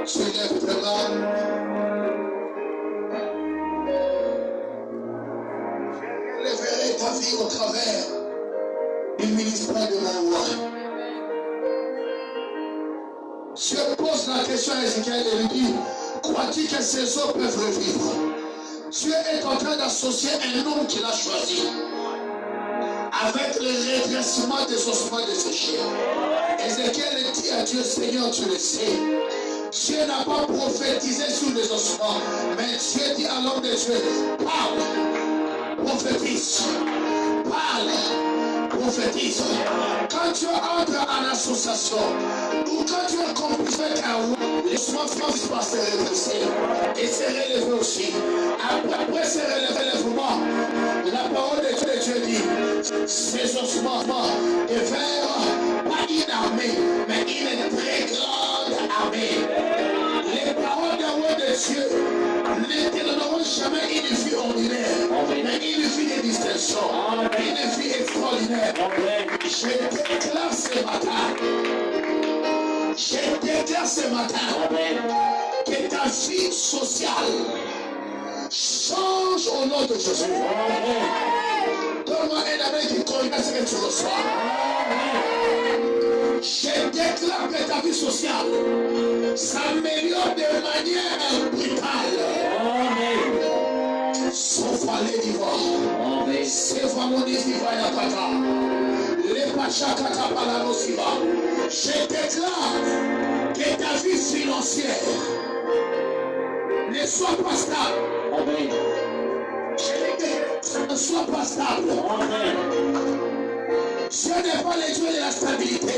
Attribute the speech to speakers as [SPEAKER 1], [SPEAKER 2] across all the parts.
[SPEAKER 1] Tu lèves tes bras. Je verrai ta vie au travers du ministère de mon roi. Je pose la question à Ézéchiel et lui dit, crois-tu que ces eaux peuvent revivre? Dieu est en train d'associer un homme qu'il a choisi avec le redressement des ossements de ses chiens. Ézéchiel dit à Dieu, Seigneur, tu le sais. Dieu n'a pas prophétisé sur les ossements, mais Dieu dit à l'homme de Dieu, parle, prophétise, parle, prophétise. Quand tu entres en association, ou quand tu es complice avec un roi, les ossements finissent par se redresser et se relever aussi. Après ce relèvement, la parole de Dieu dit, ces ossements devinrent pas une armée, mais une très grande armée. Les paroles d'un roi de Dieu ne donneront jamais une vie ordinaire, mais une vie de distinction, une vie extraordinaire. Je déclare ce matin que ta vie sociale change au nom de Jésus. Donne-moi un amen qui connaît ce que tu reçois. Je déclare que ta vie sociale s'améliore de manière brutale. Sauf à l'édivoir. C'est vraiment l'édivoir et la pata. Les pachakata palanosiva. Je déclare que ta vie financière ne soit pas stable. Ne soit pas stable. Dieu n'est pas le Dieu de la stabilité.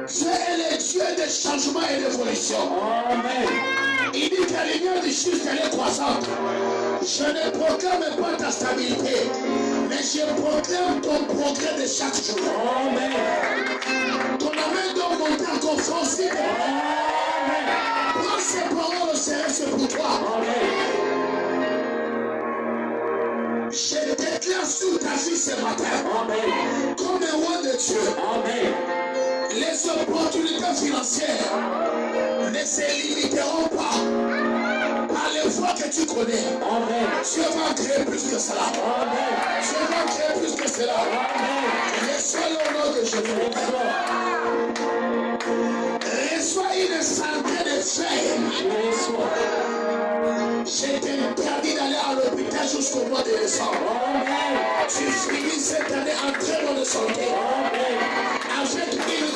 [SPEAKER 1] Dieu est le Dieu de changement et d'évolution. Il dit que la lumière du juste elle est croissante. Je ne proclame pas ta stabilité, mais je proclame ton progrès de chaque jour. Ton amen doit monter en confiance. Prends ces paroles au sérieux, c'est pour toi. Je déclare sur ta vie ce matin, comme un roi de Dieu, les opportunités financières ne se limiteront pas par les voies que tu connais. Dieu va créer plus que cela. Dieu va créer plus que cela. Reçois le nom de Jésus. Reçois une santé de fer. Je t'interdis d'aller à l'hôpital jusqu'au mois de décembre. Tu finis cette année en très bonne santé. Avec une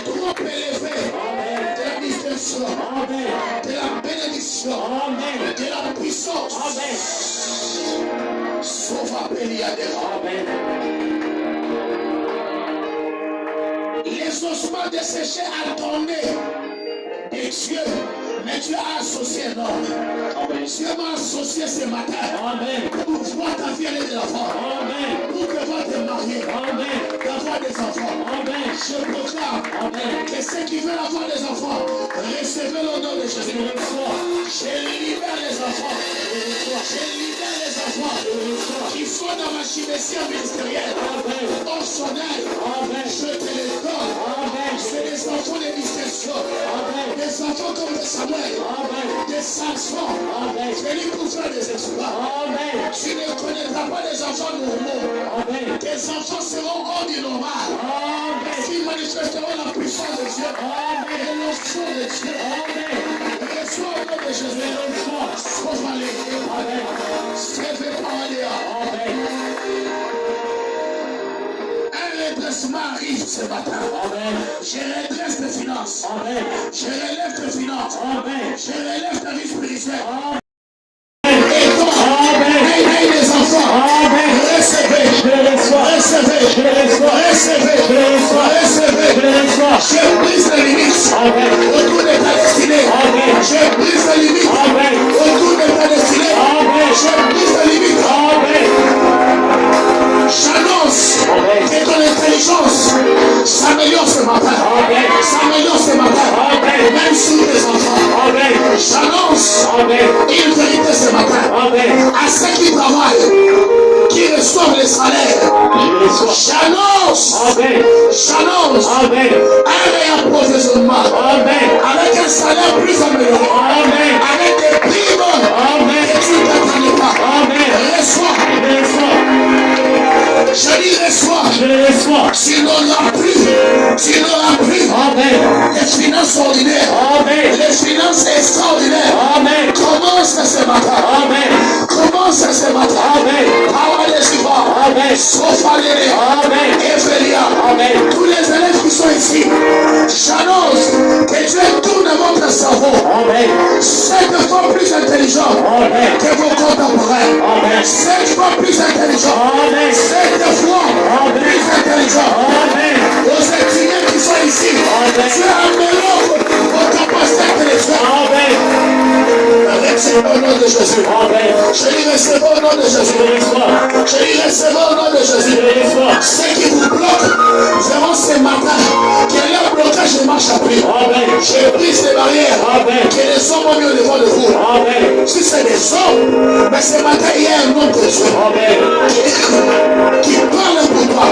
[SPEAKER 1] trop élevée de la distinction, de la bénédiction, de la puissance. Sauf appelé à des les ossements desséchés à tourner de Dieu. Mais Dieu a associé un homme. Dieu m'a associé ce matin. Pour voir ta vie aller de l'enfant. Pour pouvoir te marier. D'avoir des enfants. Je proclame que ceux qui veulent avoir des enfants, recevez le nom de Jésus. Je libère les enfants. Je libère les enfants qui sont dans ma chimère ministérielle. Au soleil, je te les donne. C'est des enfants de distinction. Des enfants comme des Samuel. Des Samson. Venus pour faire des exploits. Tu ne connaîtras pas des enfants normaux. Tes enfants seront hors du normal. Ils manifesteront la puissance de Dieu. Et l'onction de Dieu. Reçois au nom de Jésus. Sauve aller. Sauve aller. Un redressement arrive ce matin. Je redresse tes finances. Je relève tes finances. Je relève ta vie spirituelle. Et toi, et les enfants, recevez. Je brise les limites autour de ta destinée. Je brise les limites autour de ta destinée. Je brise les limites. J'annonce que ton intelligence s'améliore ce matin. Même sur les enfants. J'annonce une vérité ce matin. À ceux qui travaillent, qui reçoivent les salaires. J'annonce un réapprovisionnement avec un salaire plus amélioré.
[SPEAKER 2] Amen.
[SPEAKER 1] Avec des primes
[SPEAKER 2] Amen.
[SPEAKER 1] que tu ne t'attendais pas.
[SPEAKER 2] Amen.
[SPEAKER 1] Reçois. Je dis reçois.
[SPEAKER 2] Je reçois.
[SPEAKER 1] Tu n'auras plus
[SPEAKER 2] Amen.
[SPEAKER 1] les finances ordinaires.
[SPEAKER 2] Amen.
[SPEAKER 1] Les finances extraordinaires.
[SPEAKER 2] Amen.
[SPEAKER 1] Commence ce matin.
[SPEAKER 2] Amen.
[SPEAKER 1] Commence ce matin.
[SPEAKER 2] Amen. Amen.
[SPEAKER 1] Sophaléré.
[SPEAKER 2] Amen.
[SPEAKER 1] Ephélia.
[SPEAKER 2] Amen.
[SPEAKER 1] Tous les élèves qui sont ici, j'annonce que Dieu tourne votre cerveau.
[SPEAKER 2] Amen.
[SPEAKER 1] 7 fois plus intelligent
[SPEAKER 2] Amen.
[SPEAKER 1] que vos contemporains.
[SPEAKER 2] Amen.
[SPEAKER 1] 7 fois plus intelligent.
[SPEAKER 2] Amen.
[SPEAKER 1] 7 fois plus intelligent.
[SPEAKER 2] Amen.
[SPEAKER 1] Aux étudiants qui sont ici, Dieu améliore vos capacités intellectuelles.
[SPEAKER 2] Amen.
[SPEAKER 1] Recevez au nom de Jésus.
[SPEAKER 2] Amen.
[SPEAKER 1] Je dis recevez au nom de Jésus. Je dis recevez au nom de Jésus. Ceux qui vous bloquent, verront ce matin que leur blocage ne marche plus. Je brise les barrières que les hommes ont mis au devant de vous. Si c'est des hommes, mais ce matin il y a un homme de Dieu qui parle pour toi.